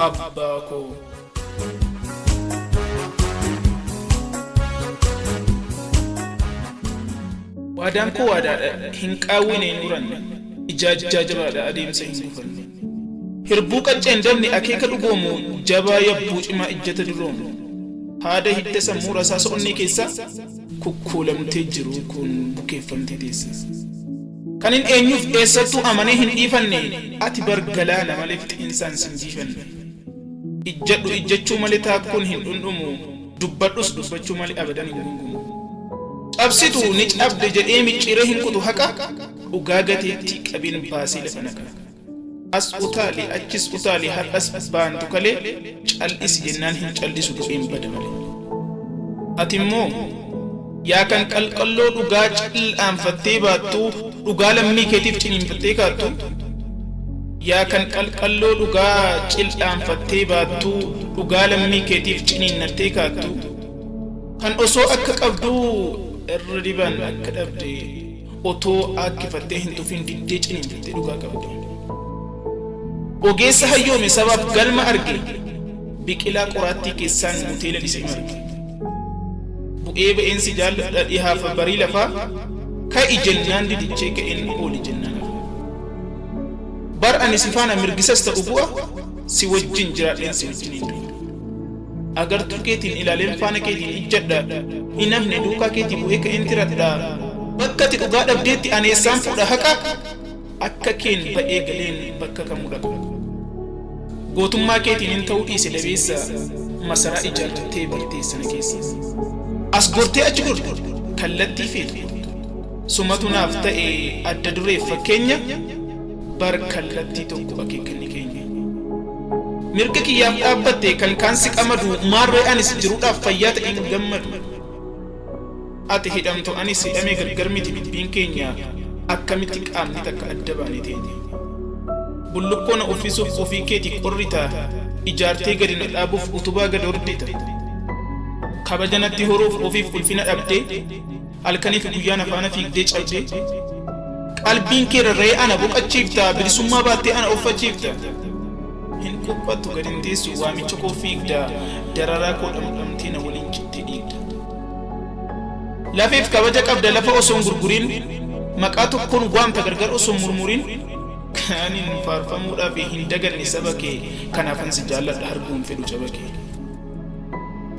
Abbako waadaan koo waadaadha hin qaawwine hin uranne ijaajjaa jabaadha adeemsa hin gufanne hirbuu qacceen dabni akeeka dhugoomu jabaa yabbuu cimaa ijjata duroomu haada hidda sammuu rasaasa onnee keessa kukkuulamtee jiru kun bukeeffamtee teessa kan hin eenyuuf eessattuu amanee hin dhiifanne ati bargalaana malee fixiinsaan sinjiifanne ijjadhu ijjachuu malee taakkuun hin dhundhumu dubbadhus dubbachuu malee abadan hin gungumu cabsitu ni cabde jedhee micciiree hin kutu haqa dhugaa gateetti qabiin baasii lafa naqa as utaali achis utaali har'as baantu kalee cal'isi jennaan hin cal'isu du'een bada malee ati immoo yaa kan qalqalloo dhugaa cil'aanfattee baattuu dhugaa lammii keetiif ciniinfattee kaattu yaa kan qalqalloo dhugaa cil'aanfattee baattuu dhugaa lammii keetiif ciniinnattee kaattu kan osoo akka qabduu irra diban akka dhabde otoo akkifattee hin tufin diddee ciniinfattee dhugaa qabde ogeessa hayyoome sabaaf galma arge biqilaa qoraattii keessaan muteela dhisee marge bu'ee ba'eensi jaalladha dhihaafa barii lafaa ka'i jennaan didichee ka'een ooli jennaan bar ani si faana mirgisas ta'u bu'a si wajjin jiraadheen si wajjin hin du'u agartuu keetiin ilaaleen faana keetiin ijjadha hin hafne duukaa keetii bu'ee ka'een tiradha bakka ati dhugaa dhabdeetti ani eessaan fuudha haqa akka keen ba'ee galeen bakka kamuu dhaqa gootummaa keetiin hin ta'uu dhiise labeessa masaraa ijaarrattee bartee sana keessa as gortee achi gorte kallattii feetu sumatu naaf ta'e adda dureef fakkeenya bar kallattii tokko akeekanni keenya mirga kiyyaaf dhaabbatte kan kaansi qamadu maarree anis jiruudhaaf fayyaa ta'e hin gammadu ati hidhamtu anis hidhamee gargar miti bibbiin keenya akkamitti qaamni takka adda baanee teeti bullukkoona uffisuuf ofii keetii qorrita ijaartee gadi na dhaabuuf utubaa gad hordita kabajanatti horuuf ofiif ulfina dhabdee halkaniif guyyaan afaana fiigdee cabdee qalbiin kee rarra'ee ana boqachiifta bilisummaa baattee ana uffachiifta hin qophattu gad hin teessu waamicha koo fiigda dararaa koo dhamdhamtee na waliin cittee dhiigda lafeef kabaja qabda lafa osoo hin gurgurin maqaa tokkoon waamta gargar osoo hin murmurin kaanin faarfamuudhaaf hin daganne saba kee kanaafan si jaalladha arguun fedhu caba kee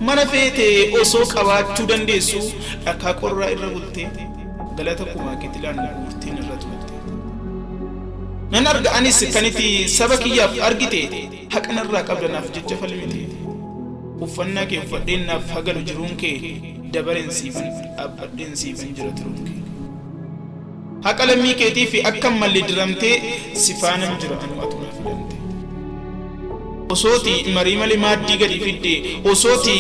mana feete osoo qabaachuu dandeessu dhakaa qorraa irra bultee galata kumaa keetti laanna murtiin irra tuutte nan arga anis kaniti saba kiyyaaf argite haqanarraa qabdanaaf jecha falmite uffannaa kee uffadheen naaf hagalu jiruun kee dabareen siifan dhaabbadheen siifan jira turuun kee haqa lammii keetii fi akka malli diramtee si faanam jira anumatu naaf hidhamte osooti marii malee maaddii gadi fidde osooti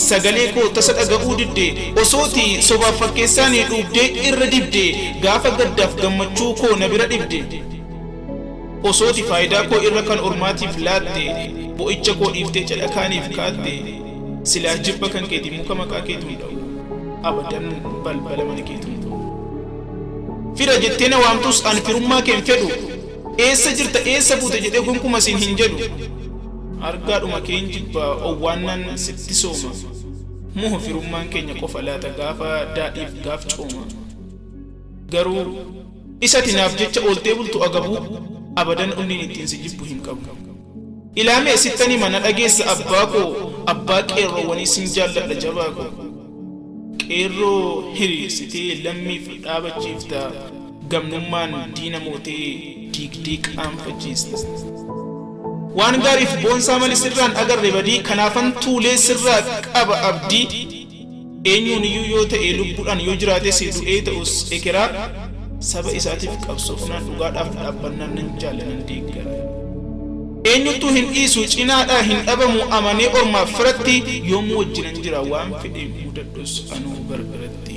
sagalee koo tasa dhaga'uu didde osooti sobaaf fakkeessaanii dhuugdee irra dibde gaafa gaddaaf gammachuu koo na bira dhibde osooti faayidaa koo irra kan ormaatiif laatte bo'icha koo dhiiftee cadha kaaniif kaatte silaa jibba kan keetii muka maqaa keetuun dha'u abadan balbala mana keetuun ta'u fira jettee na waamtus an firummaa keen fedhu eessa jirta eessa buute jedhee gonkumaa siin hin jedhu argaadhuma keen jibba owwaannan sitti sooma muhu firummaan keenya qofa laata gaafa daadhiif gaaf cooma garuu isati naaf jecha ooltee bultu agabuu abadan onneen ittiin si jibbu hin qabu ilaamee sittanii mana dhageessa abbaa koo abbaa qeerroowwanii sin jaalladha jabaa koo qeerroo hiriirsitee lammiif dhaabachiifta gamnummaan diina mootee diigdee qaanfachiista waan gaariif boonsaa malee sirraan agarre badii kanaafan tuulee sirraa qaba abdii eenyuun iyyuu yoo ta'e lubbuudhaan yoo jiraate si du'ee ta'us ekeraa saba isaatiif qabsoofnaan dhugaadhaaf dhaabbannaan nan jaalanan deeggara eenyutu hin dhiisu cinaadhaa hin dhabamu amanee ormaaf firatti yoomuu wajjinan jira waan fedhee mudadhus anuu barbaratti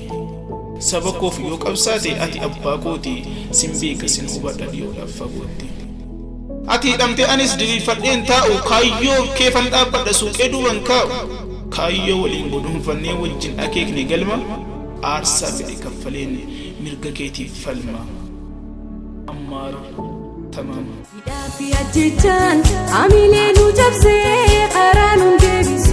saba koof yoo qabsaate ati abbaa kooti sin beeka sin hubadha dhiyoodhaaf fagootti ati hidhamte anis diriirfadheen taa'u kaayyoo keefan dhaabbadha suuqee duuban kaa'u kaayyoo waliin godunfannee wajjin akeekne galma aarsaa fedhe kaffaleen mirga keetiif falma Ammar tamam Hidhaa fi ajjechaan amilee nu cabsee qaraan hundeebise